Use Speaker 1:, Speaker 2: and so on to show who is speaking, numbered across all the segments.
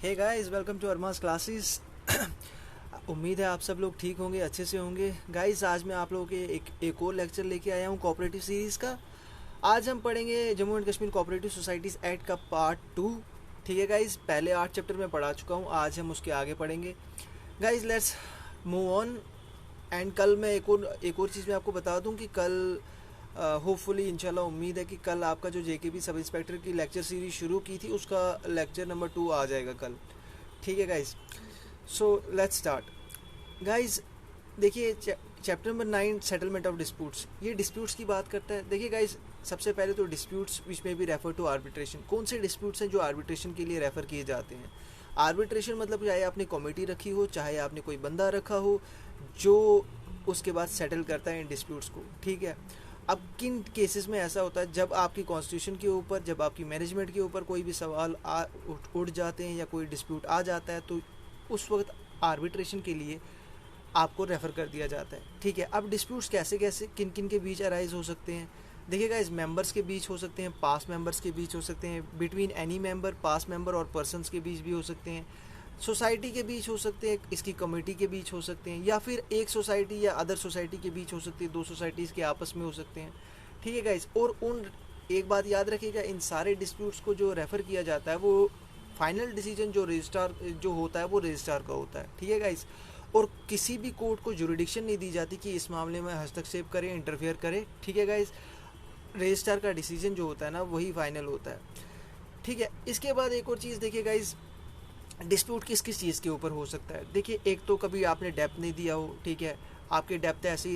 Speaker 1: Hey guys, welcome to Armas classes. उम्मीद है आप सब लोग ठीक होंगे, अच्छे से होंगे। गाइस, आज मैं आप लोगों के एक और लेक्चर लेके आया हूँ कोऑपरेटिव सीरीज़ का। आज हम पढ़ेंगे Jammu and Kashmir cooperative societies act का पार्ट 2। ठीक है गाइस, पहले 8 चैप्टर में पढ़ा चुका हूँ, आज हम उसके आगे पढ़ेंगे। Guys, let's move on. And कल मैं एक और चीज़ मैं आपको बता दूं कि कल होपफुली इंशाल्लाह उम्मीद है कि कल आपका जो जेकेबी सब इंस्पेक्टर की लेक्चर सीरीज शुरू की थी उसका लेक्चर नंबर 2 आ जाएगा कल। ठीक है guys, so let's start. Guys देखिए, chapter number 9 settlement of disputes, ये डिस्प्यूट्स की बात करता है। देखिए गाइस, सबसे पहले तो डिस्प्यूट्स विच में भी रेफर टू आर्बिट्रेशन। कौन से डिस्प्यूट्स हैं जो आर्बिट्रेशन के लिए रेफ़र किए जाते हैं? आर्बिट्रेशन मतलब चाहे आपने कमेटी रखी हो, चाहे आपने कोई बंदा रखा हो जो उसके बाद सेटल करता है इन डिस्प्यूट्स को। ठीक है, अब किन केसेस में ऐसा होता है? जब आपकी कॉन्स्टिट्यूशन के ऊपर, जब आपकी मैनेजमेंट के ऊपर कोई भी सवाल उठ जाते हैं या कोई डिस्प्यूट आ जाता है, तो उस वक्त आर्बिट्रेशन के लिए आपको रेफ़र कर दिया जाता है। ठीक है, अब डिस्प्यूट्स कैसे कैसे किन किन के बीच अराइज हो सकते हैं? देखिएगा, इस मेंबर्स के बीच हो सकते हैं, पास मेंबर्स के बीच हो सकते हैं, बिटवीन एनी मेंबर, पास मेंबर और पर्सनस के बीच भी हो सकते हैं, सोसाइटी के बीच हो सकते हैं, इसकी कमेटी के बीच हो सकते हैं, या फिर एक सोसाइटी या अदर सोसाइटी के बीच हो सकती है, दो सोसाइटीज़ के आपस में हो सकते हैं। ठीक है गाइस, और एक बात याद रखिएगा, इन सारे डिस्प्यूट्स को जो रेफ़र किया जाता है वो फाइनल डिसीजन जो रजिस्ट्रार जो होता है वो रजिस्ट्रार का होता है। ठीक है गाइस, और किसी भी कोर्ट को जुरिडिक्शन नहीं दी जाती कि इस मामले में हस्तक्षेप करे, इंटरफेयर करे। ठीक है गाइस, रजिस्ट्रार का डिसीजन जो होता है ना वही फाइनल होता है। ठीक है, इसके बाद एक और चीज़ देखिए गाइस, डिस्प्यूट किस किस चीज़ के ऊपर हो सकता है? देखिए, एक तो कभी आपने डेप्थ नहीं दिया हो, ठीक है, आपके डेप्थ ऐसे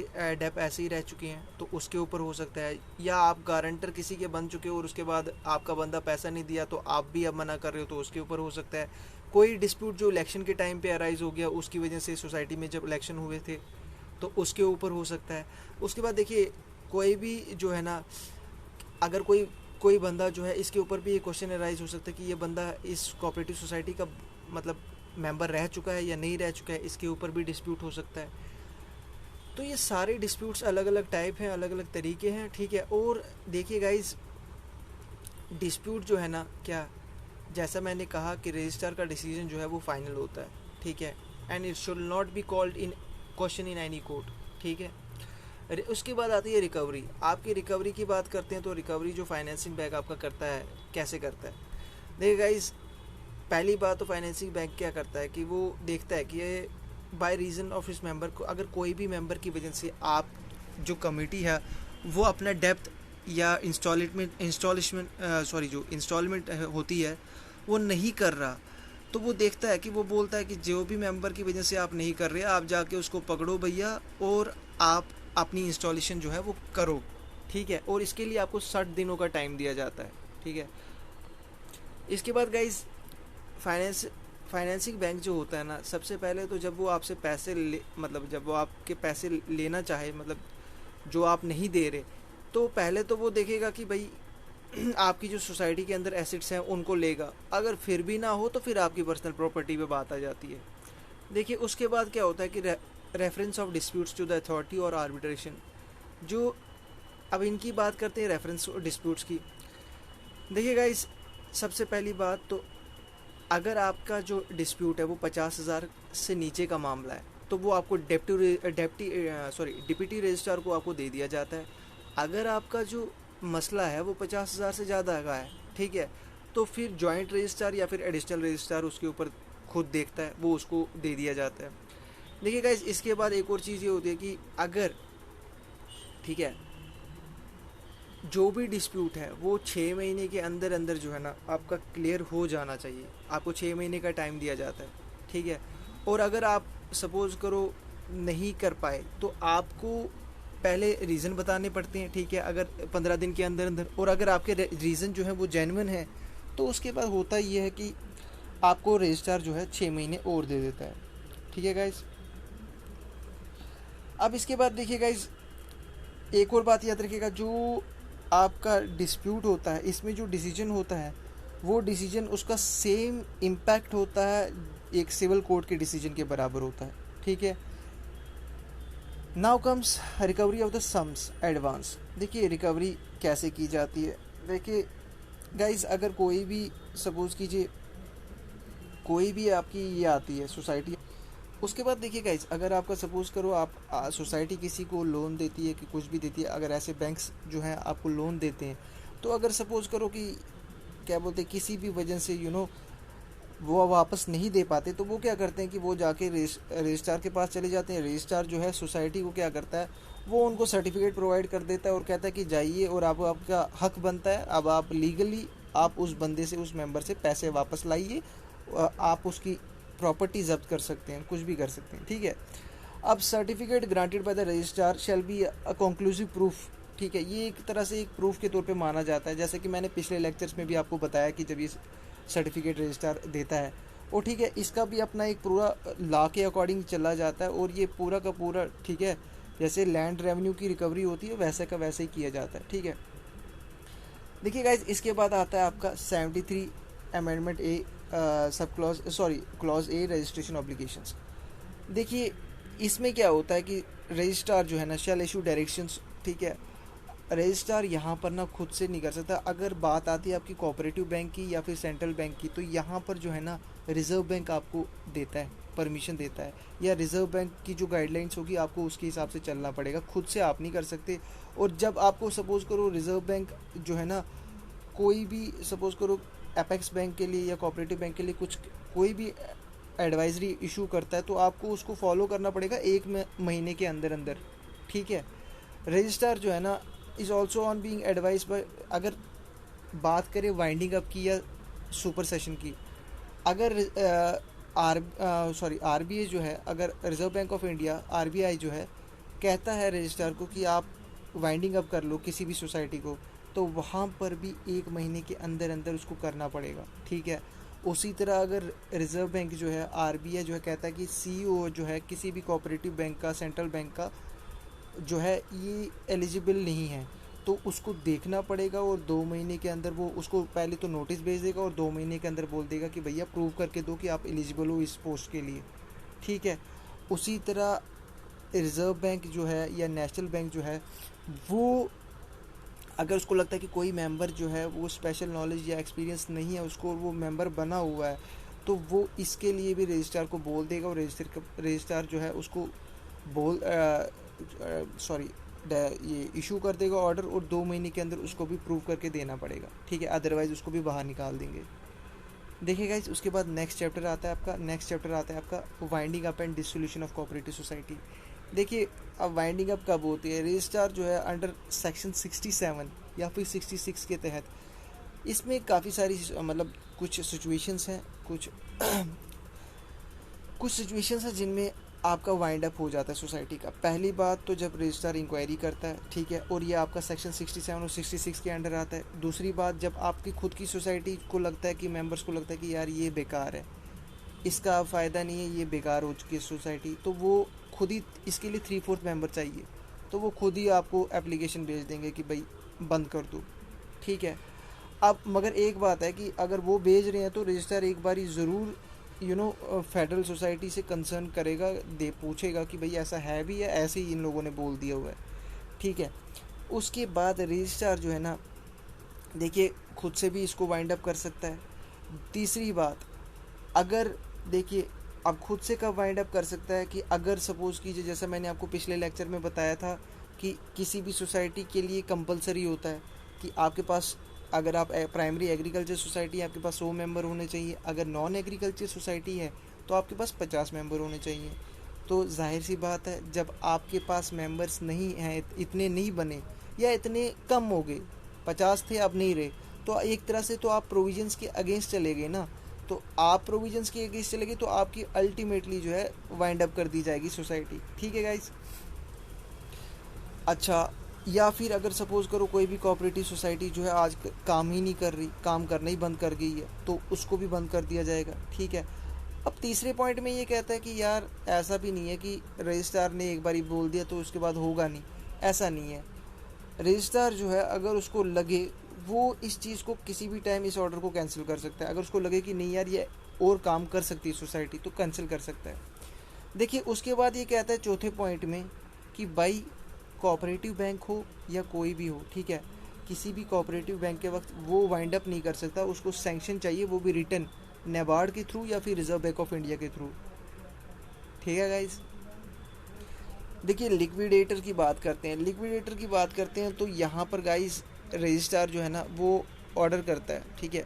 Speaker 1: ही रह चुके हैं तो उसके ऊपर हो सकता है, या आप गारंटर किसी के बन चुके हो और उसके बाद आपका बंदा पैसा नहीं दिया तो आप भी अब मना कर रहे हो तो उसके ऊपर हो सकता है। कोई डिस्प्यूट जो इलेक्शन के टाइम पे अराइज हो गया उसकी वजह से सोसाइटी में जब इलेक्शन हुए थे तो उसके ऊपर हो सकता है। उसके बाद देखिए, कोई भी जो है ना, अगर कोई कोई बंदा जो है, इसके ऊपर भी ये क्वेश्चन अराइज हो सकता है कि ये बंदा इस कोऑपरेटिव सोसाइटी का मतलब मेंबर रह चुका है या नहीं रह चुका है, इसके ऊपर भी डिस्प्यूट हो सकता है। तो ये सारे डिस्प्यूट्स अलग अलग टाइप हैं, अलग अलग तरीके हैं। ठीक है, और देखिए गाइज, डिस्प्यूट जो है ना, क्या, जैसा मैंने कहा कि रजिस्ट्रार का डिसीजन जो है वो फाइनल होता है। ठीक है, and it should not be called in question in any court. ठीक है, उसके बाद आती है रिकवरी। आपकी रिकवरी की बात करते हैं तो रिकवरी जो फाइनेंसिंग बैंक आपका करता है, कैसे करता है? देखिए गाइज, पहली बात तो फाइनेंसिंग बैंक क्या करता है कि वो देखता है कि ये बाय रीज़न ऑफ इस मेंबर को, अगर कोई भी मेंबर की वजह से आप जो कमेटी है वो अपना डेप्थ या इंस्टॉलमेंट होती है वो नहीं कर रहा, तो वो देखता है कि वो बोलता है कि जो भी मेंबर की वजह से आप नहीं कर रहे, आप जाके उसको पकड़ो भैया और आप अपनी इंस्टॉलेशन जो है वो करो। ठीक है, और इसके लिए आपको 60 दिनों का टाइम दिया जाता है। ठीक है, इसके बाद गाइज, फाइनेंसिंग बैंक जो होता है ना, सबसे पहले तो जब वो आपसे पैसे मतलब जब वो आपके पैसे लेना चाहे, मतलब जो आप नहीं दे रहे, तो पहले तो वो देखेगा कि भाई आपकी जो सोसाइटी के अंदर एसेट्स हैं उनको लेगा। अगर फिर भी ना हो तो फिर आपकी पर्सनल प्रॉपर्टी पे बात आ जाती है। देखिए, उसके बाद क्या होता है कि reference of disputes to the authority और आर्बिट्रेशन। जो अब इनकी बात करते हैं, रेफरेंस डिस्प्यूट्स की। देखिए गाइस, सबसे पहली बात तो, अगर आपका जो डिस्प्यूट है वो 50,000 से नीचे का मामला है तो वो आपको डिप्टी रजिस्ट्रार को आपको दे दिया जाता है। अगर आपका जो मसला है वो 50,000 से ज़्यादा का है, ठीक है, तो फिर जॉइंट रजिस्ट्रार या फिर एडिशनल रजिस्ट्रार उसके ऊपर खुद देखता है, वो उसको दे दिया जाता है। देखिए गाइस, इसके बाद एक और चीज़ ये होती है कि अगर, ठीक है, जो भी डिस्प्यूट है वो 6 महीने के अंदर अंदर जो है ना आपका क्लियर हो जाना चाहिए। आपको 6 महीने का टाइम दिया जाता है। ठीक है, और अगर आप सपोज़ करो नहीं कर पाए तो आपको पहले रीज़न बताने पड़ते हैं। ठीक है, अगर 15 दिन के अंदर अंदर, और अगर आपके रीज़न जो है वो जेन्युइन है तो उसके बाद होता ये है कि आपको रजिस्ट्रार जो है 6 महीने और दे देता है। ठीक है गाइस, अब इसके बाद देखिए गाइस, एक और बात याद रखिएगा, जो आपका डिस्प्यूट होता है इसमें जो डिसीजन होता है वो डिसीजन उसका सेम इम्पैक्ट होता है, एक सिविल कोर्ट के डिसीजन के बराबर होता है। ठीक है, now comes recovery of the sums advance. देखिए, रिकवरी कैसे की जाती है? देखिए गाइज, अगर कोई भी सपोज़ कीजिए कोई भी आपकी ये आती है सोसाइटी। उसके बाद देखिए गाइज, अगर आपका सपोज़ करो आप सोसाइटी किसी को लोन देती है कि कुछ भी देती है, अगर ऐसे बैंक्स जो हैं आपको लोन देते हैं, तो अगर सपोज़ करो कि क्या बोलते हैं किसी भी वजह से वो वापस नहीं दे पाते, तो वो क्या करते हैं कि वो जाके रजिस्ट्रार के पास चले जाते हैं। रजिस्ट्रार जो है सोसाइटी को क्या करता है, वो उनको सर्टिफिकेट प्रोवाइड कर देता है और कहता है कि जाइए, और अब आपका हक बनता है, अब आप लीगली आप उस बंदे से, उस मेंबर से पैसे वापस लाइए, आप उसकी प्रॉपर्टी जब्त कर सकते हैं, कुछ भी कर सकते हैं, ठीक है। अब certificate granted by the registrar shell be a conclusive proof, ठीक है। ये एक तरह से एक प्रूफ के तौर पे माना जाता है, जैसे कि मैंने पिछले लेक्चर्स में भी आपको बताया कि जब ये सर्टिफिकेट रजिस्ट्रार देता है, और ठीक है, इसका भी अपना एक पूरा लॉ के अकॉर्डिंग चला जाता है, और ये पूरा का पूरा, ठीक है, जैसे लैंड रेवेन्यू की रिकवरी होती है वैसे का वैसे ही किया जाता है, ठीक है। देखिए गाइज, इसके बाद आता है आपका 73 amendment A sub clause A registration obligations. देखिए इसमें क्या होता है कि रजिस्ट्रार जो है ना शैल इशू डायरेक्शंस, ठीक है। रजिस्ट्रार यहाँ पर ना खुद से नहीं कर सकता। अगर बात आती है आपकी कोऑपरेटिव बैंक की या फिर सेंट्रल बैंक की, तो यहाँ पर जो है ना रिजर्व बैंक आपको देता है, परमिशन देता है, या रिजर्व बैंक की जो गाइडलाइंस होगी आपको उसके हिसाब से चलना पड़ेगा, खुद से आप नहीं कर सकते। और जब आपको सपोज़ करो रिजर्व बैंक जो है ना, कोई भी सपोज़ करो एपेक्स बैंक के लिए या कोऑपरेटिव बैंक के लिए कुछ कोई भी एडवाइजरी इशू करता है, तो आपको उसको फॉलो करना पड़ेगा 1 महीने के अंदर अंदर, ठीक है। रजिस्ट्रार जो है ना is also on being advice by, अगर बात करें वाइंडिंग अप की या सुपर सेशन की, अगर आरबीआई जो है, अगर reserve bank of India RBI जो है कहता है रजिस्ट्रार को कि आप वाइंडिंग अप कर लो किसी भी सोसाइटी को, तो वहाँ पर भी 1 महीने के अंदर अंदर उसको करना पड़ेगा, ठीक है। उसी तरह अगर रिजर्व बैंक जो है, आरबीआई जो है कहता है कि सीईओ जो है किसी भी कोऑपरेटिव बैंक का, सेंट्रल बैंक का जो है ये एलिजिबल नहीं है, तो उसको देखना पड़ेगा, और 2 महीने के अंदर वो उसको पहले तो नोटिस भेज देगा और 2 महीने के अंदर बोल देगा कि भैया प्रूव करके दो कि आप एलिजिबल हो इस पोस्ट के लिए, ठीक है। उसी तरह रिज़र्व बैंक जो है या नेशनल बैंक जो है, वो अगर उसको लगता है कि कोई मेंबर जो है वो स्पेशल नॉलेज या एक्सपीरियंस नहीं है उसको, वो मेंबर बना हुआ है, तो वो इसके लिए भी रजिस्ट्रार को बोल देगा, और रजिस्ट्रार जो है उसको बोल ये इशू कर देगा ऑर्डर, और 2 महीने के अंदर उसको भी प्रूव करके देना पड़ेगा, ठीक है, अदरवाइज़ उसको भी बाहर निकाल देंगे। देखिए गाइस, उसके बाद नेक्स्ट चैप्टर आता है आपका winding up and dissolution of cooperative society. देखिए अब वाइंडिंग अप कब होती है, रजिस्ट्रार जो है अंडर सेक्शन 67 या फिर 66 के तहत, इसमें काफ़ी सारी मतलब कुछ सिचुएशंस हैं, कुछ सिचुएशंस हैं जिनमें आपका वाइंड अप हो जाता है सोसाइटी का। पहली बात तो जब रजिस्ट्रार इंक्वायरी करता है, ठीक है, और ये आपका सेक्शन 67 और 66 के अंडर आता है। दूसरी बात, जब आपकी खुद की सोसाइटी को लगता है कि मेंबर्स को लगता है कि यार ये बेकार है, इसका फ़ायदा नहीं है, ये बेकार हो चुकी है सोसाइटी, तो वो खुद ही इसके लिए 3/4 मेंबर चाहिए, तो वो खुद ही आपको एप्लीकेशन भेज देंगे कि भाई बंद कर दो, ठीक है। अब मगर एक बात है कि अगर वो भेज रहे हैं तो रजिस्ट्रार एक बारी ज़रूर फेडरल सोसाइटी से कंसर्न करेगा, पूछेगा कि भाई ऐसा है भी या ऐसे ही इन लोगों ने बोल दिया हुआ है, ठीक है। उसके बाद रजिस्ट्रार जो है ना, देखिए खुद से भी इसको वाइंड अप कर सकता है। तीसरी बात, अगर देखिए अब खुद से कब वाइंड अप कर सकता है कि अगर सपोज़ कीजिए, जैसा मैंने आपको पिछले लेक्चर में बताया था कि किसी भी सोसाइटी के लिए कंपलसरी होता है कि आपके पास, अगर आप प्राइमरी एग्रीकल्चर सोसाइटी है आपके पास 100 मेंबर होने चाहिए, अगर नॉन एग्रीकल्चर सोसाइटी है तो आपके पास 50 मेंबर होने चाहिए। तो जाहिर सी बात है, जब आपके पास मेंबर्स नहीं हैं, इतने नहीं बने या इतने कम हो गए, 50 थे अब नहीं रहे, तो एक तरह से तो आप प्रोविजंस के अगेंस्ट चले गए ना, तो आप प्रोविजंस के अगेंस्ट चले गए तो आपकी अल्टीमेटली जो है वाइंड अप कर दी जाएगी सोसाइटी, ठीक है गाइस। अच्छा, या फिर अगर सपोज़ करो कोई भी कोऑपरेटिव सोसाइटी जो है आज काम ही नहीं कर रही, काम करना ही बंद कर गई है, तो उसको भी बंद कर दिया जाएगा, ठीक है। अब तीसरे पॉइंट में ये कहता है कि यार ऐसा भी नहीं है कि रजिस्ट्रार ने एक बार ही बोल दिया तो उसके बाद होगा नहीं, ऐसा नहीं है। रजिस्ट्रार जो है अगर उसको लगे, वो इस चीज़ को किसी भी टाइम इस ऑर्डर को कैंसिल कर सकता है। अगर उसको लगे कि नहीं यार ये और काम कर सकती है सोसाइटी, तो कैंसिल कर सकता है। देखिए उसके बाद ये कहता है चौथे पॉइंट में कि भाई कोऑपरेटिव बैंक हो या कोई भी हो, ठीक है, किसी भी कोऑपरेटिव बैंक के वक्त वो वाइंड अप नहीं कर सकता, उसको सैंक्शन चाहिए, वो भी रिटर्न, नाबार्ड के थ्रू या फिर रिजर्व बैंक ऑफ इंडिया के थ्रू। ठीक है गाइज। देखिए लिक्विडेटर की बात करते हैं, लिक्विडेटर की बात करते हैं तो यहाँ पर गाइज रजिस्ट्रार जो है ना वो ऑर्डर करता है, ठीक है,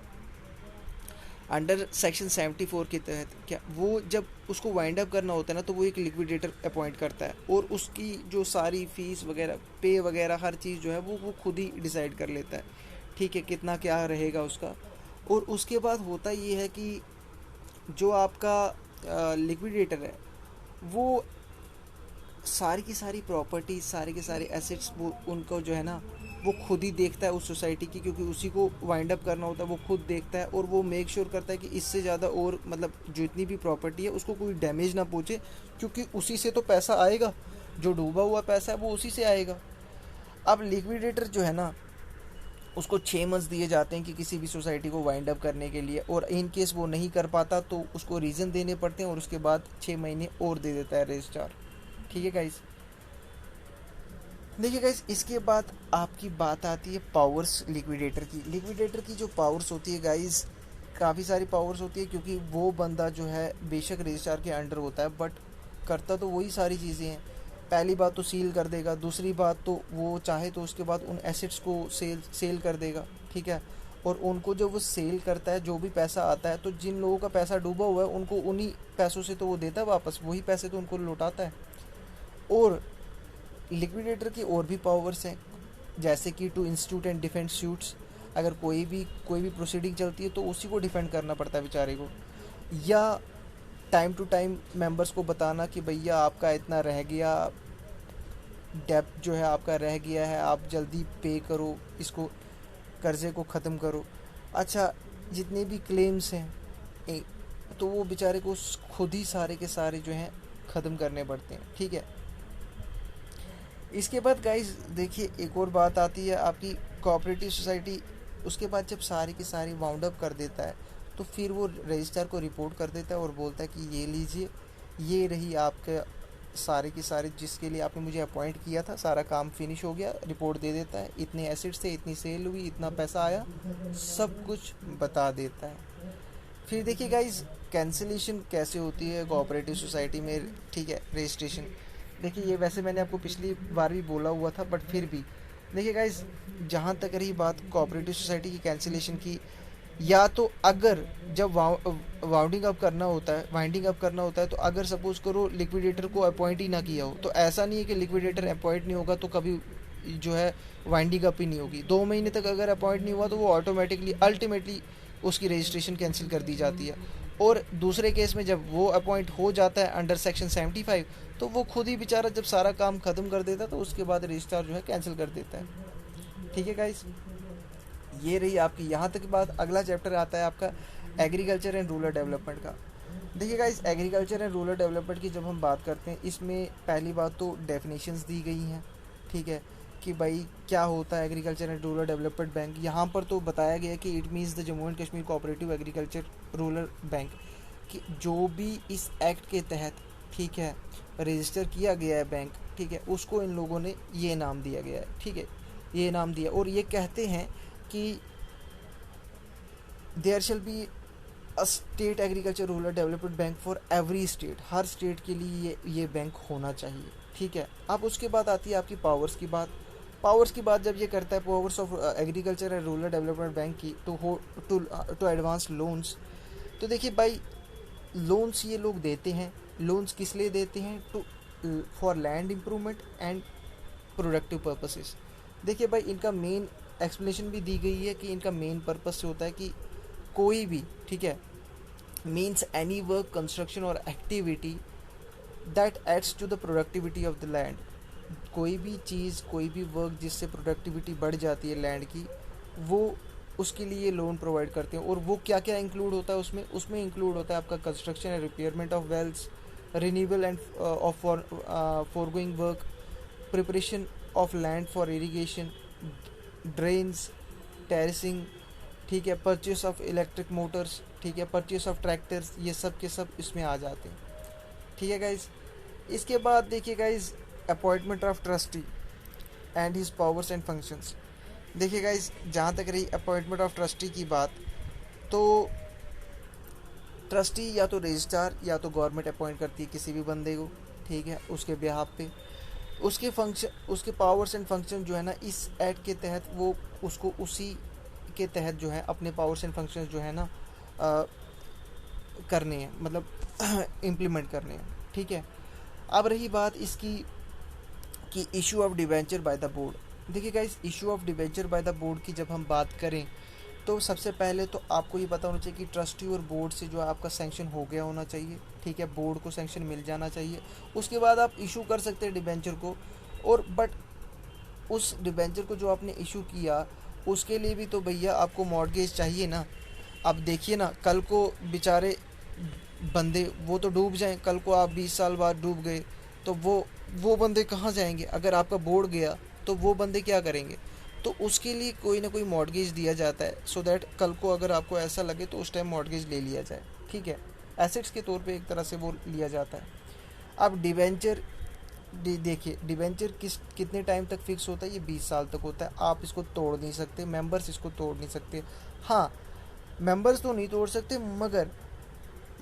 Speaker 1: अंडर सेक्शन 74 के तहत। क्या वो जब उसको वाइंड अप करना होता है ना तो वो एक लिक्विडेटर अपॉइंट करता है, और उसकी जो सारी फीस वगैरह, पे वगैरह, हर चीज़ जो है वो खुद ही डिसाइड कर लेता है, ठीक है, कितना क्या रहेगा उसका। और उसके बाद होता ये है कि जो आपका लिक्विडेटर है वो सारी की सारी प्रॉपर्टीज, सारे के सारे एसेट्स वो उनको जो है ना वो खुद ही देखता है उस सोसाइटी की, क्योंकि उसी को वाइंड अप करना होता है, वो खुद देखता है और वो मेक श्योर करता है कि इससे ज़्यादा और मतलब जो इतनी भी प्रॉपर्टी है उसको कोई डैमेज ना पहुँचे, क्योंकि उसी से तो पैसा आएगा, जो डूबा हुआ पैसा है वो उसी से आएगा। अब लिक्विडेटर जो है ना उसको 6 मंथ्स दिए जाते हैं कि किसी भी सोसाइटी को वाइंड अप करने के लिए, और इन केस वो नहीं कर पाता तो उसको रीज़न देने पड़ते हैं, और उसके बाद 6 महीने और दे देता है रजिस्ट्रार। ठीक है गाइस। देखिए गाइस, इसके बाद आपकी बात आती है पावर्स लिक्विडेटर की। लिक्विडेटर की जो पावर्स होती है गाइस, काफ़ी सारी पावर्स होती है, क्योंकि वो बंदा जो है बेशक रजिस्ट्रार के अंडर होता है बट करता तो वही सारी चीज़ें हैं। पहली बात तो सील कर देगा, दूसरी बात तो वो चाहे तो उसके बाद उन एसेट्स को सेल कर देगा, ठीक है, और उनको जब वो सेल करता है जो भी पैसा आता है तो जिन लोगों का पैसा डूबा हुआ है उनको उन्हीं पैसों से तो वो देता है वापस, वही पैसे तो उनको लौटाता है। और लिक्विडेटर की और भी पावर्स हैं, जैसे कि to institute and defend suits. अगर कोई भी प्रोसीडिंग चलती है तो उसी को डिफेंड करना पड़ता है बेचारे को, या टाइम टू टाइम मेंबर्स को बताना कि भैया आपका इतना रह गया, डेब्ट जो है आपका रह गया है, आप जल्दी पे करो, इसको कर्ज़े को ख़त्म करो। अच्छा, जितने भी क्लेम्स हैं तो वो बेचारे को खुद ही सारे के सारे जो हैं ख़त्म करने पड़ते हैं, ठीक है। इसके बाद गाइस देखिए एक और बात आती है आपकी कोऑपरेटिव सोसाइटी। उसके बाद जब सारी की सारी वाउंड अप कर देता है तो फिर वो रजिस्ट्रार को रिपोर्ट कर देता है और बोलता है कि ये लीजिए, ये रही आपके सारे की सारे जिसके लिए आपने मुझे अपॉइंट किया था, सारा काम फिनिश हो गया, रिपोर्ट दे देता है, इतने एसेट्स थे, इतनी सेल हुई, इतना पैसा आया, सब कुछ बता देता है। फिर देखिए गाइज कैंसिलेशन कैसे होती है कोऑपरेटिव सोसाइटी में, ठीक है, रजिस्ट्रेशन। देखिए ये वैसे मैंने आपको पिछली बार भी बोला हुआ था बट फिर भी देखिए गाइज, जहाँ तक रही बात कोऑपरेटिव सोसाइटी की कैंसिलेशन की, या तो अगर जब वाइंडिंग अप करना होता है तो अगर सपोज करो लिक्विडेटर को अपॉइंट ही ना किया हो, तो ऐसा नहीं है कि लिक्विडेटर अपॉइंट नहीं होगा तो कभी जो है वाइंडिंग अप ही नहीं होगी। 2 महीने तक अगर अपॉइंट नहीं हुआ तो वो ऑटोमेटिकली अल्टीमेटली उसकी रजिस्ट्रेशन कैंसिल कर दी जाती है। और दूसरे केस में जब वो अपॉइंट हो जाता है अंडर सेक्शन 75 तो वो खुद ही बेचारा जब सारा काम ख़त्म कर देता है तो उसके बाद रजिस्ट्रार जो है कैंसिल कर देता है। ठीक है गाइस, ये रही आपकी यहाँ तक बात। अगला चैप्टर आता है आपका एग्रीकल्चर एंड रूरल डेवलपमेंट का। देखिए guys, agriculture and rural development की जब हम बात करते हैं, इसमें पहली बात तो डेफिनेशंस दी गई हैं, ठीक है, कि भाई क्या होता है agriculture and rural development bank. यहाँ पर तो बताया गया है कि it means the Jammu and Kashmir cooperative agriculture rural bank, कि जो भी इस एक्ट के तहत, ठीक है, रजिस्टर किया गया है बैंक, ठीक है, उसको इन लोगों ने ये नाम दिया गया है, ठीक है, ये नाम दिया। और ये कहते हैं कि there shall be a state agriculture rural development bank for every state, हर स्टेट के लिए ये बैंक होना चाहिए, ठीक है। अब उसके बाद आती है आपकी पावर्स की बात। पावर्स की बात जब ये करता है powers of agriculture and rural development bank की, टू एडवांस लोन्स। तो देखिए भाई, लोन्स ये लोग देते हैं, लोन्स किस लिए देते हैं, to for land improvement and productive purposes. देखिए भाई, इनका मेन एक्सप्लेनेशन भी दी गई है कि इनका मेन पर्पस होता है कि कोई भी, ठीक है, मीन्स एनी वर्क, कंस्ट्रक्शन और activity that aids to the productivity of the land. कोई भी चीज़, कोई भी वर्क जिससे प्रोडक्टिविटी बढ़ जाती है लैंड की, वो उसके लिए लोन प्रोवाइड करते हैं। और वो क्या क्या इंक्लूड होता है उसमें इंक्लूड होता है आपका construction and repairment of wells, renewable and of forgoing work, preparation of land for irrigation, drains, terracing, ठीक है, परचेस ऑफ इलेक्ट्रिक मोटर्स, ठीक है, परचेस ऑफ ट्रैक्टर्स, ये सब के सब इसमें आ जाते हैं। ठीक है गाइज, इसके बाद देखिए guys appointment of trustee and his powers and functions. देखिए गाइज, जहाँ तक रही अपॉइंटमेंट ऑफ ट्रस्टी की बात, तो ट्रस्टी या तो रजिस्ट्रार या तो गवर्नमेंट अपॉइंट करती है किसी भी बंदे को, ठीक है, उसके बिहाफ पे। उसके फंक्शन, उसके पावर्स एंड फंक्शन जो है ना इस एक्ट के तहत वो उसको उसी के तहत जो है अपने पावर्स एंड फंक्शन जो है ना अ, करने हैं, मतलब इम्प्लीमेंट करने हैं, ठीक है। अब रही बात इसकी कि issue of debenture by the board. देखिए guys, issue of debenture by the board की जब हम बात करें तो सबसे पहले तो आपको ये पता होना चाहिए कि ट्रस्टी और बोर्ड से जो है आपका सैंक्शन हो गया होना चाहिए, ठीक है, बोर्ड को सैंक्शन मिल जाना चाहिए। उसके बाद आप इशू कर सकते हैं डिबेंचर को। और बट उस डिबेंचर को जो आपने इशू किया उसके लिए भी तो भैया आपको मॉर्गेज चाहिए ना। अब देखिए ना, कल को बेचारे बंदे वो तो डूब जाएं, कल को आप 20 साल बाद डूब गए तो वो बंदे कहाँ जाएंगे? अगर आपका बोर्ड गया तो वो बंदे क्या करेंगे? तो उसके लिए कोई ना कोई मॉर्गेज दिया जाता है, सो दैट कल को अगर आपको ऐसा लगे तो उस टाइम मॉर्गेज ले लिया जाए, ठीक है, एसेट्स के तौर पे एक तरह से वो लिया जाता है। अब डिवेंचर, देखिए डिवेंचर कितने टाइम तक फिक्स होता है? ये 20 साल तक होता है। आप इसको तोड़ नहीं सकते, मेंबर्स इसको तोड़ नहीं सकते। हाँ, मेंबर्स तो नहीं तोड़ सकते, मगर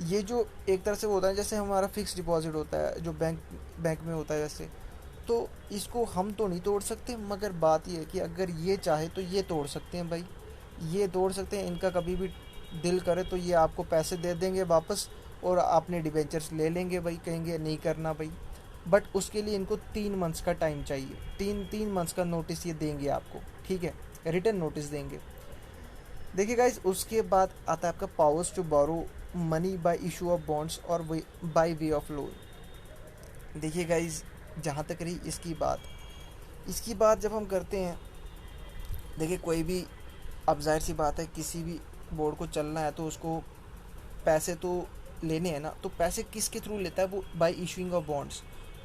Speaker 1: ये जो एक तरह से होता है जैसे हमारा फिक्स डिपॉजिट होता है जो बैंक बैंक में होता है वैसे, तो इसको हम तो नहीं तोड़ सकते, मगर बात ये है कि अगर ये चाहे तो ये तोड़ सकते हैं भाई, ये तोड़ सकते हैं। इनका कभी भी दिल करे तो ये आपको पैसे दे देंगे वापस और अपने डिबेंचर्स ले लेंगे भाई, कहेंगे नहीं करना भाई। बट उसके लिए इनको 3 मंथ्स का टाइम चाहिए, तीन मंथ्स का नोटिस ये देंगे आपको, ठीक है, रिटर्न नोटिस देंगे। देखिए गाइज, उसके बाद आता है आपका powers to borrow money by issue of bonds और बाय वे ऑफ लोन। देखिए गाइज, जहाँ तक रही इसकी बात जब हम करते हैं, देखिए कोई भी, अब जाहिर सी बात है किसी भी बोर्ड को चलना है तो उसको पैसे तो लेने हैं ना, तो पैसे किसके थ्रू लेता है? वो बाय इशूइंग ऑफ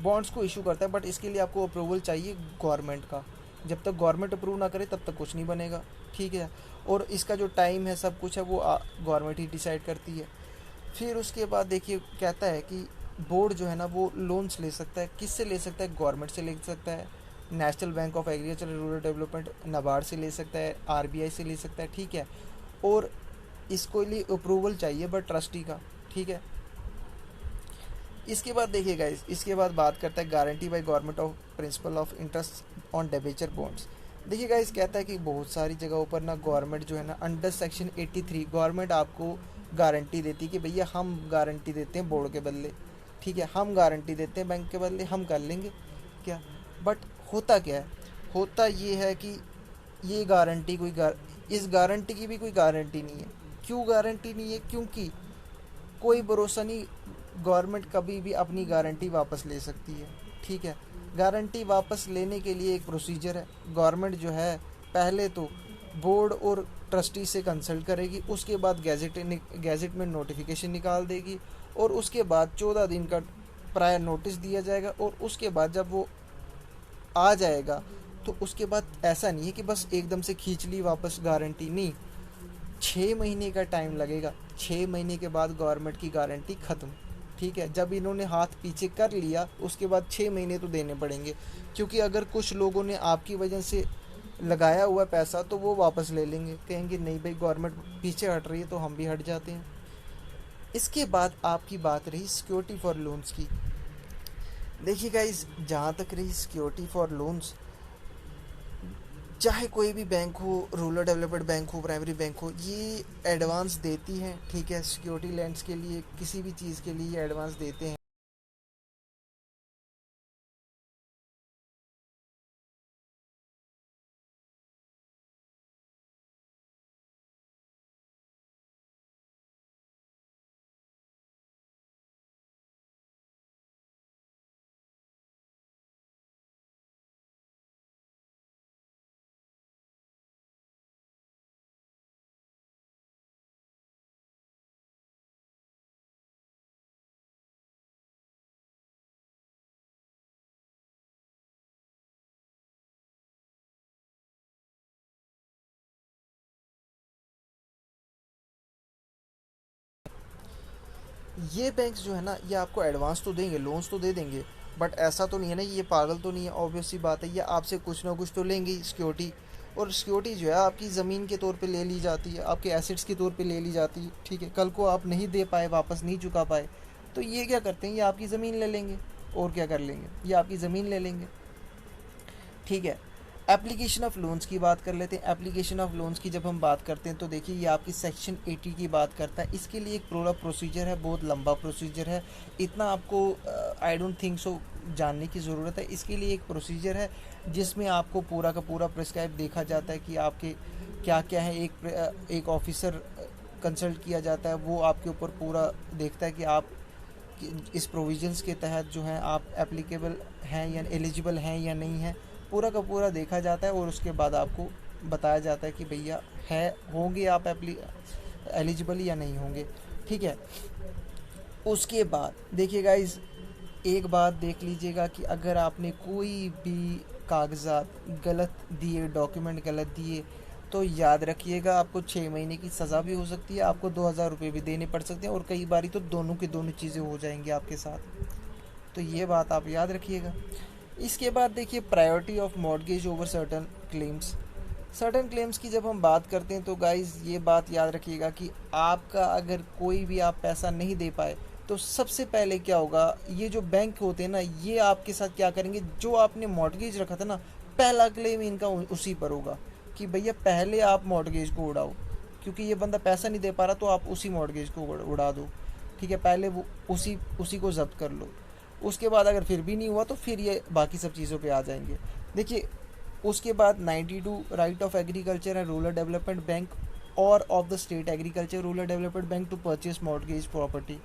Speaker 1: बॉन्ड्स को इशू करता है। बट इसके लिए आपको अप्रूवल चाहिए गवर्नमेंट का। जब तक गवर्नमेंट अप्रूव ना करे तब तक कुछ नहीं बनेगा, ठीक है। और इसका जो टाइम है सब कुछ है वो गवर्नमेंट ही डिसाइड करती है। फिर उसके बाद देखिए कहता है कि बोर्ड जो है ना वो लोन्स ले सकता है। किससे ले सकता है? गवर्नमेंट से ले सकता है, national bank of agriculture and rural development NABARD से ले सकता है, आरबीआई से ले सकता है, ठीक है। और इसको लिए अप्रूवल चाहिए बट ट्रस्टी का, ठीक है। इसके बाद देखिए गाइस, इसके बाद बात करता है guarantee by government of principal of interest on debenture bonds. देखिए गाइस, कहता है कि बहुत सारी जगहों पर ना गवर्नमेंट जो है ना अंडर सेक्शन 83 गवर्नमेंट आपको गारंटी देती है कि भैया हम गारंटी देते हैं बोर्ड के बदले, ठीक है, हम गारंटी देते हैं बैंक के बदले, हम कर लेंगे क्या। बट होता क्या है? होता ये है कि ये गारंटी इस गारंटी की भी कोई गारंटी नहीं है। क्यों गारंटी नहीं है? क्योंकि कोई भरोसा नहीं, गवर्नमेंट कभी भी अपनी गारंटी वापस ले सकती है, ठीक है। गारंटी वापस लेने के लिए एक प्रोसीजर है। गवर्नमेंट जो है पहले तो बोर्ड और ट्रस्टी से कंसल्ट करेगी, उसके बाद गैजेट में नोटिफिकेशन निकाल देगी और उसके बाद 14 दिन का प्रायर नोटिस दिया जाएगा। और उसके बाद जब वो आ जाएगा तो उसके बाद ऐसा नहीं है कि बस एकदम से खींच ली वापस गारंटी, नहीं, 6 महीने का टाइम लगेगा। 6 महीने के बाद गवर्नमेंट की गारंटी ख़त्म, ठीक है। जब इन्होंने हाथ पीछे कर लिया उसके बाद 6 महीने तो देने पड़ेंगे, क्योंकि अगर कुछ लोगों ने आपकी वजह से लगाया हुआ पैसा तो वो वापस ले लेंगे, कहेंगे नहीं भाई गवर्नमेंट पीछे हट रही है तो हम भी हट जाते हैं। इसके बाद आपकी बात रही सिक्योरिटी फॉर लोन्स की। देखिए गाइस, जहाँ तक रही सिक्योरिटी फॉर लोन्स, चाहे कोई भी बैंक हो, रूरल डेवलपमेंट बैंक हो, प्राइमरी बैंक हो, ये एडवांस देती हैं, ठीक है, सिक्योरिटी लैंड्स के लिए, किसी भी चीज़ के लिए ये एडवांस देते हैं। ये बैंक्स जो है ना ये आपको एडवांस तो देंगे, लोन्स तो दे देंगे, बट ऐसा तो नहीं है ना, ये पागल तो नहीं है, ऑब्वियस सी बात है, ये आपसे कुछ ना कुछ तो लेंगे सिक्योरिटी। और सिक्योरिटी जो है आपकी ज़मीन के तौर पे ले ली जाती है, आपके एसेट्स के तौर पे ले ली जाती है, ठीक है। कल को आप नहीं दे पाए, वापस नहीं चुका पाए, तो ये क्या करते हैं, ये आपकी ज़मीन ले लेंगे, और क्या कर लेंगे, ये आपकी ज़मीन ले लेंगे, ठीक है। एप्लीकेशन ऑफ लोन्स की बात कर लेते हैं। एप्लीकेशन ऑफ लोन्स की जब हम बात करते हैं तो देखिए ये आपकी सेक्शन 80 की बात करता है। इसके लिए एक पूरा प्रोसीजर है, बहुत लंबा प्रोसीजर है, इतना आपको आई डोंट थिंक सो जानने की ज़रूरत है। इसके लिए एक प्रोसीजर है जिसमें आपको पूरा का पूरा प्रिस्क्राइब देखा जाता है कि आपके क्या क्या है। एक ऑफिसर कंसल्ट किया जाता है, वो आपके ऊपर पूरा देखता है कि आप इस प्रोविजंस के तहत जो है आप एप्लीकेबल हैं या एलिजिबल हैं या नहीं हैं, पूरा का पूरा देखा जाता है। और उसके बाद आपको बताया जाता है कि भैया है, होंगे आप एलिजिबल या नहीं होंगे, ठीक है। उसके बाद देखिए गाइस, एक बात देख लीजिएगा कि अगर आपने कोई भी कागजात गलत दिए, डॉक्यूमेंट गलत दिए, तो याद रखिएगा आपको 6 महीने की सज़ा भी हो सकती है, आपको 2,000 रुपये भी देने पड़ सकते हैं, और कई बारी तो दोनों की दोनों चीज़ें हो जाएंगी आपके साथ, तो ये बात आप याद रखिएगा। इसके बाद देखिए priority of mortgage over certain claims की जब हम बात करते हैं तो गाइस ये बात याद रखिएगा कि आपका अगर कोई भी आप पैसा नहीं दे पाए तो सबसे पहले क्या होगा, ये जो बैंक होते हैं ना, ये आपके साथ क्या करेंगे, जो आपने मॉर्गेज रखा था ना, पहला क्लेम इनका उसी पर होगा कि भैया पहले आप मॉर्गेज को उड़ाओ, क्योंकि ये बंदा पैसा नहीं दे पा रहा तो आप उसी मॉर्गेज को उड़ा दो, ठीक है। पहले वो उसी को जब्त कर लो। उसके बाद अगर फिर भी नहीं हुआ तो फिर ये बाकी सब चीज़ों पे आ जाएंगे। देखिए उसके बाद 92 right of agriculture and rural development bank और of the state agriculture rural development bank to purchase mortgage property.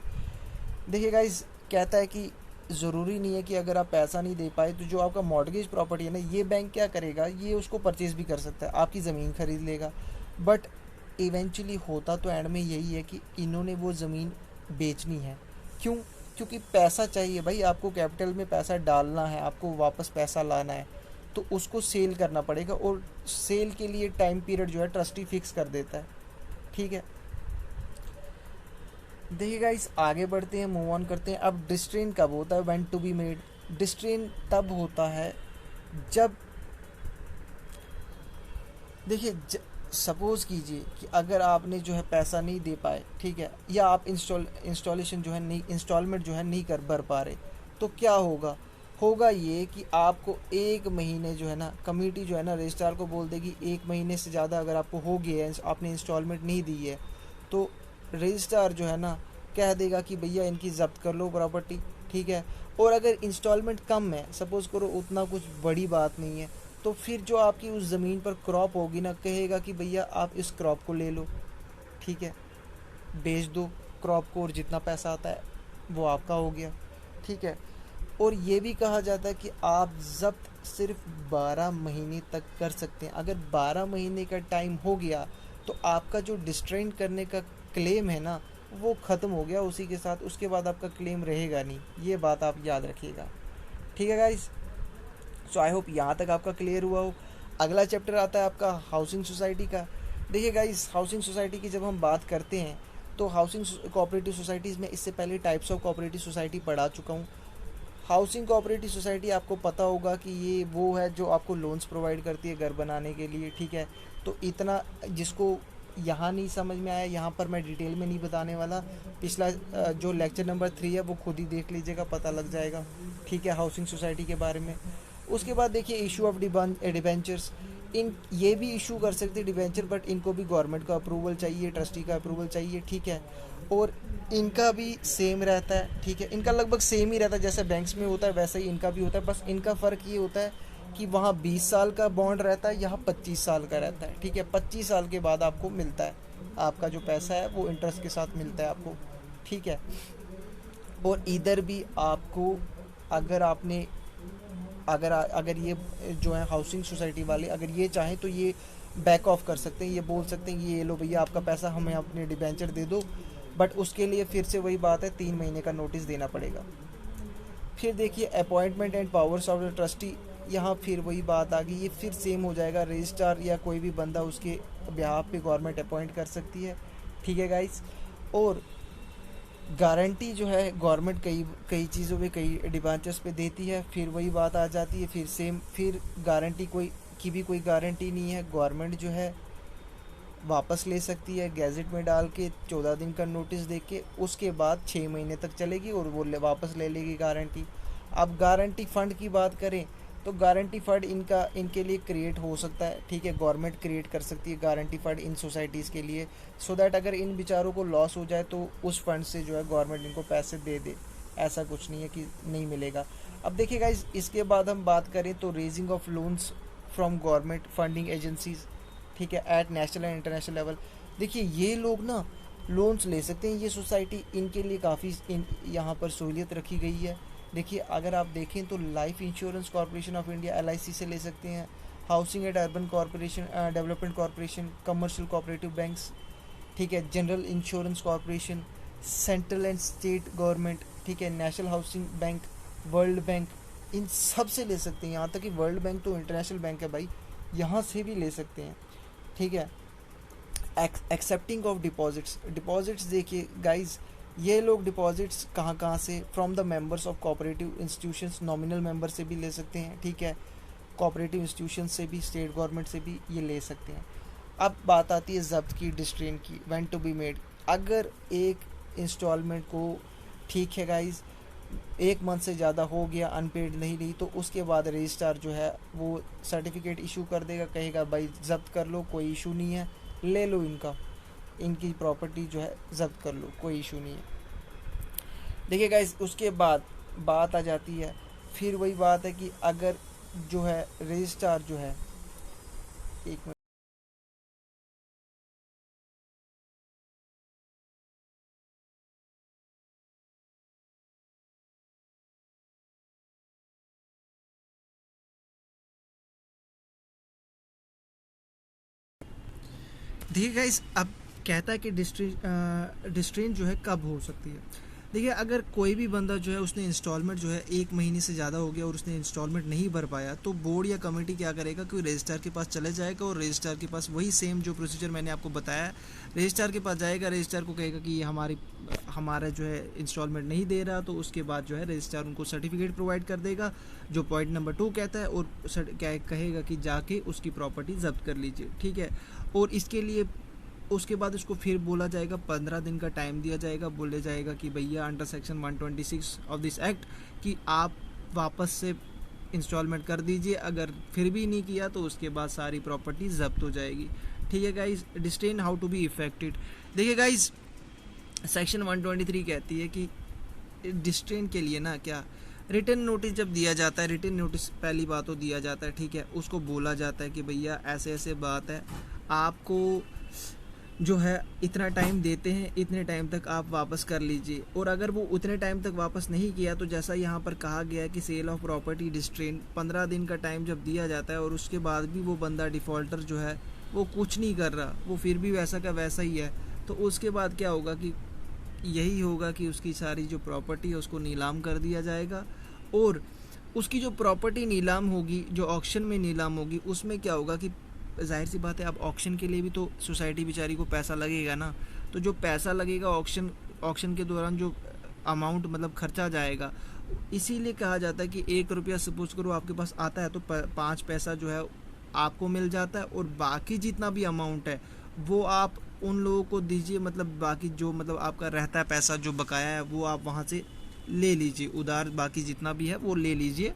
Speaker 1: देखिए गाइस, कहता है कि ज़रूरी नहीं है कि अगर आप पैसा नहीं दे पाए तो जो आपका मॉर्गेज प्रॉपर्टी है ना, ये बैंक क्या करेगा, ये उसको परचेज भी कर सकता है, आपकी ज़मीन खरीद लेगा। बट इवेंचुअली होता तो एंड में यही है कि इन्होंने वो ज़मीन बेचनी है। क्यों? क्योंकि पैसा चाहिए भाई, आपको कैपिटल में पैसा डालना है, आपको वापस पैसा लाना है, तो उसको सेल करना पड़ेगा, और सेल के लिए टाइम पीरियड जो है ट्रस्टी फिक्स कर देता है, ठीक है। देखिए गाइस, आगे बढ़ते हैं, मूव ऑन करते हैं। अब डिस्ट्रेन कब होता है, व्हेन टू बी मेड। डिस्ट्रेन तब होता है जब, देखिए सपोज़ कीजिए कि अगर आपने जो है पैसा नहीं दे पाए, ठीक है, या आप इंस्टॉलेशन जो है नहीं, इंस्टॉलमेंट जो है नहीं कर भर पा रहे, तो क्या होगा ये कि आपको 1 महीने जो है ना, कमेटी जो है ना रजिस्ट्रार को बोल देगी 1 महीने से ज़्यादा अगर आपको हो गया है, आपने इंस्टॉलमेंट नहीं दी है, तो रजिस्ट्रार जो है ना कह देगा कि भैया इनकी ज़ब्त कर लो प्रॉपर्टी, ठीक है। और अगर इंस्टॉलमेंट कम है, सपोज़ करो उतना कुछ बड़ी बात नहीं है, तो फिर जो आपकी उस ज़मीन पर क्रॉप होगी ना, कहेगा कि भैया आप इस क्रॉप को ले लो, ठीक है, बेच दो क्रॉप को, और जितना पैसा आता है वो आपका हो गया, ठीक है। और ये भी कहा जाता है कि आप जब्त सिर्फ 12 महीने तक कर सकते हैं। अगर 12 महीने का टाइम हो गया तो आपका जो डिस्ट्रेन करने का क्लेम है ना, वो ख़त्म हो गया उसी के साथ, उसके बाद आपका क्लेम रहेगा नहीं। ये बात आप याद रखिएगा, ठीक है गाइस। सो आई होप यहाँ तक आपका क्लियर हुआ हो। अगला चैप्टर आता है आपका हाउसिंग सोसाइटी का। देखिए गाइस, हाउसिंग सोसाइटी की जब हम बात करते हैं तो हाउसिंग कोऑपरेटिव सोसाइटीज़ में इससे पहले टाइप्स ऑफ कोऑपरेटिव सोसाइटी पढ़ा चुका हूँ। हाउसिंग कोऑपरेटिव सोसाइटी आपको पता होगा कि ये वो है जो आपको लोन्स प्रोवाइड करती है घर बनाने के लिए, ठीक है। तो इतना जिसको यहाँ नहीं समझ में आया, यहाँ पर मैं डिटेल में नहीं बताने वाला, पिछला जो लेक्चर नंबर 3 है वो खुद ही देख लीजिएगा, पता लग जाएगा, ठीक है, हाउसिंग सोसाइटी के बारे में। उसके बाद देखिए इशू ऑफ डिबेंचर्स, ये भी इशू कर सकते हैं डिबेंचर, बट इनको भी गवर्नमेंट का अप्रूवल चाहिए, ट्रस्टी का अप्रूवल चाहिए, ठीक है। और इनका भी सेम रहता है, ठीक है, इनका लगभग सेम ही रहता है, जैसे बैंक्स में होता है वैसे ही इनका भी होता है। बस इनका फ़र्क ये होता है कि वहाँ 20 साल का बॉन्ड रहता है, यहाँ 25 साल का रहता है, ठीक है। 25 साल के बाद आपको मिलता है, आपका जो पैसा है वो इंटरेस्ट के साथ मिलता है आपको, ठीक है। और इधर भी आपको अगर ये जो है हाउसिंग सोसाइटी वाले अगर ये चाहें तो ये बैक ऑफ कर सकते हैं, ये बोल सकते हैं ये लो भैया आपका पैसा हमें अपने डिबेंचर दे दो, बट उसके लिए फिर से वही बात है, 3 महीने का नोटिस देना पड़ेगा। फिर देखिए appointment and powers of the trustee, यहाँ फिर वही बात आ गई, ये फिर सेम हो जाएगा, रजिस्ट्रार या कोई भी बंदा उसके बिहाफ पे गवर्नमेंट अपॉइंट कर सकती है, ठीक है गाइस। और गारंटी जो है गवर्नमेंट कई चीज़ों पे, कई डिबेंचर्स पे देती है, फिर वही बात आ जाती है, फिर गारंटी कोई की भी कोई गारंटी नहीं है। गवर्नमेंट जो है वापस ले सकती है गैजेट में डाल के 14 दिन का नोटिस दे के, उसके बाद 6 महीने तक चलेगी और वो वापस ले लेगी गारंटी। अब गारंटी फ़ंड की बात करें तो गारंटी फ़ंड इनके लिए क्रिएट हो सकता है, ठीक है, गवर्नमेंट क्रिएट कर सकती है गारंटी फ़ंड इन सोसाइटीज़ के लिए, सो दैट अगर इन बेचारों को लॉस हो जाए तो उस फंड से जो है गवर्नमेंट इनको पैसे दे दे। ऐसा कुछ नहीं है कि नहीं मिलेगा। अब देखिए गाइज, इसके बाद हम बात करें तो raising of loans from government funding agencies, ठीक है, at national and international level. देखिए ये लोग ना लोन्स ले सकते हैं, ये सोसाइटी, इनके लिए काफ़ी यहाँ पर सहूलियत रखी गई है। देखिए अगर आप देखें तो life insurance corporation of India LIC से ले सकते हैं, housing and urban corporation development corporation, commercial cooperative banks, ठीक है, general insurance corporation, central and state government, ठीक है, national housing bank, world bank, इन सब से ले सकते हैं। यहाँ तक कि वर्ल्ड बैंक तो इंटरनेशनल बैंक है भाई, यहाँ से भी ले सकते हैं, ठीक है। एक्सेप्टिंग ऑफ डिपॉजिट्स देखिए गाइज, ये लोग डिपॉजिट्स कहाँ से, from the members of cooperative institutions, nominal member से भी ले सकते हैं, ठीक है, कोऑपरेटिव इंस्टीट्यूशन से भी, स्टेट गवर्नमेंट से भी ये ले सकते हैं। अब बात आती है जब्त की, डिस्ट्रेन की, व्हेन टू बी मेड। अगर एक इंस्टॉलमेंट को, ठीक है गाइज, 1 मंथ से ज़्यादा हो गया अनपेड नहीं ली, तो उसके बाद रजिस्ट्रार जो है वो सर्टिफिकेट इशू कर देगा, कहेगा भाई जब्त कर लो, कोई इशू नहीं है, ले लो इनकी प्रॉपर्टी जो है जब्त कर लो, कोई इशू नहीं है। देखिए गाइस, उसके बाद बात आ जाती है, फिर वही बात है कि अगर जो है रजिस्ट्रार जो है, एक मिनट, देखिए गाइस, अब कहता है कि डिस्ट्रेन जो है कब हो सकती है। देखिए अगर कोई भी बंदा जो है उसने इंस्टॉलमेंट जो है 1 महीने से ज़्यादा हो गया और उसने इंस्टॉलमेंट नहीं भर पाया, तो बोर्ड या कमेटी क्या करेगा कि रजिस्ट्रार के पास चले जाएगा और रजिस्ट्रार के पास वही सेम जो प्रोसीजर मैंने आपको बताया, रजिस्ट्रार के पास जाएगा, रजिस्ट्रार को कहेगा कि ये हमारा जो है इंस्टॉलमेंट नहीं दे रहा, तो उसके बाद जो है रजिस्ट्रार उनको सर्टिफिकेट प्रोवाइड कर देगा जो पॉइंट नंबर 2 कहता है, और क्या कहेगा कि जाके उसकी प्रॉपर्टी जब्त कर लीजिए, ठीक है। और इसके लिए उसके बाद उसको फिर बोला जाएगा, 15 दिन का टाइम दिया जाएगा, बोले जाएगा कि भैया under section 126 of this act कि आप वापस से इंस्टॉलमेंट कर दीजिए। अगर फिर भी नहीं किया तो उसके बाद सारी प्रॉपर्टी जब्त हो जाएगी, ठीक है guys. Distrain how to be affected. देखिए गाइज, सेक्शन 123 कहती है कि डिस्ट्रेन के लिए ना क्या, रिटर्न नोटिस जब दिया जाता है, रिटर्न नोटिस पहली बात तो दिया जाता है, ठीक है, उसको बोला जाता है कि भैया ऐसे ऐसे बात है, आपको जो है इतना टाइम देते हैं, इतने टाइम तक आप वापस कर लीजिए। और अगर वो उतने टाइम तक वापस नहीं किया तो जैसा यहाँ पर कहा गया है कि सेल ऑफ प्रॉपर्टी डिस्ट्रेन, 15 दिन का टाइम जब दिया जाता है और उसके बाद भी वो बंदा डिफ़ॉल्टर जो है वो कुछ नहीं कर रहा, वो फिर भी वैसा का वैसा ही है, तो उसके बाद क्या होगा कि यही होगा कि उसकी सारी जो प्रॉपर्टी है उसको नीलाम कर दिया जाएगा। और उसकी जो प्रॉपर्टी नीलाम होगी, जो ऑक्शन में नीलाम होगी, उसमें क्या होगा कि जाहिर सी बात है, अब ऑक्शन के लिए भी तो सोसाइटी बेचारी को पैसा लगेगा ना, तो जो पैसा लगेगा ऑक्शन के दौरान जो अमाउंट मतलब खर्चा जाएगा, इसीलिए कहा जाता है कि 1 रुपया सपोज करो आपके पास आता है तो 5 पैसा जो है आपको मिल जाता है, और बाकी जितना भी अमाउंट है वो आप उन लोगों को दीजिए, मतलब बाकी जो मतलब आपका रहता है पैसा जो बकाया है वो आप वहाँ से ले लीजिए उधार, बाकी जितना भी है वो ले लीजिए।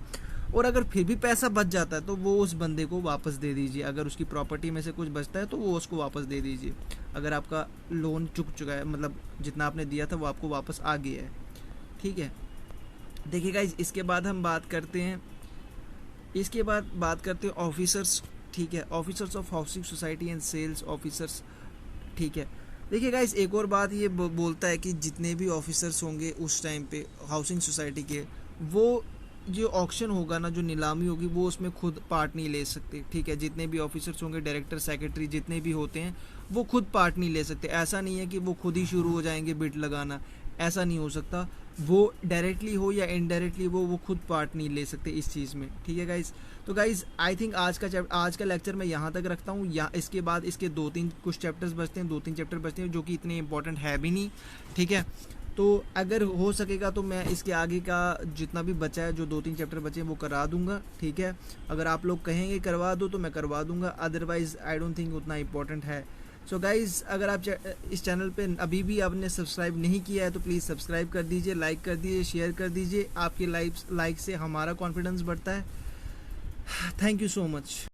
Speaker 1: और अगर फिर भी पैसा बच जाता है तो वो उस बंदे को वापस दे दीजिए, अगर उसकी प्रॉपर्टी में से कुछ बचता है तो वो उसको वापस दे दीजिए। अगर आपका लोन चुका है, मतलब जितना आपने दिया था वो आपको वापस आ गया है, ठीक है। देखिए गाइस, इसके बाद हम बात करते हैं ऑफिसर्स, ठीक है, officers of housing society and sales officers, ठीक है। देखिए गाइस, एक और बात ये बोलता है कि जितने भी ऑफिसर्स होंगे उस टाइम पे हाउसिंग सोसाइटी के, वो जो ऑक्शन होगा ना, जो नीलामी होगी, वो उसमें खुद पार्ट नहीं ले सकते, ठीक है। जितने भी ऑफिसर्स होंगे, डायरेक्टर, सेक्रेटरी, जितने भी होते हैं, वो खुद पार्ट नहीं ले सकते। ऐसा नहीं है कि वो खुद ही शुरू हो जाएंगे बिड लगाना, ऐसा नहीं हो सकता। वो डायरेक्टली हो या इनडायरेक्टली वो खुद पार्ट नहीं ले सकते इस चीज़ में, ठीक है गाइज। तो गाइज आई थिंक आज का लेक्चर मैं यहाँ तक रखता हूँ। या इसके बाद इसके 2-3 कुछ चैप्टर्स बचते हैं, 2-3 चैप्टर बचते हैं जो कि इतने इंपॉर्टेंट है भी नहीं, ठीक है। तो अगर हो सकेगा तो मैं इसके आगे का जितना भी बचा है, जो 2-3 चैप्टर बचे हैं वो करा दूंगा, ठीक है। अगर आप लोग कहेंगे करवा दो तो मैं करवा दूंगा, अदरवाइज़ आई डोंट थिंक उतना इंपॉर्टेंट है। सो गाइज़, अगर आप इस चैनल पे अभी भी आपने सब्सक्राइब नहीं किया है तो प्लीज़ सब्सक्राइब कर दीजिए, लाइक कर दीजिए, शेयर कर दीजिए। आपके लाइक से हमारा कॉन्फिडेंस बढ़ता है। Thank you so much.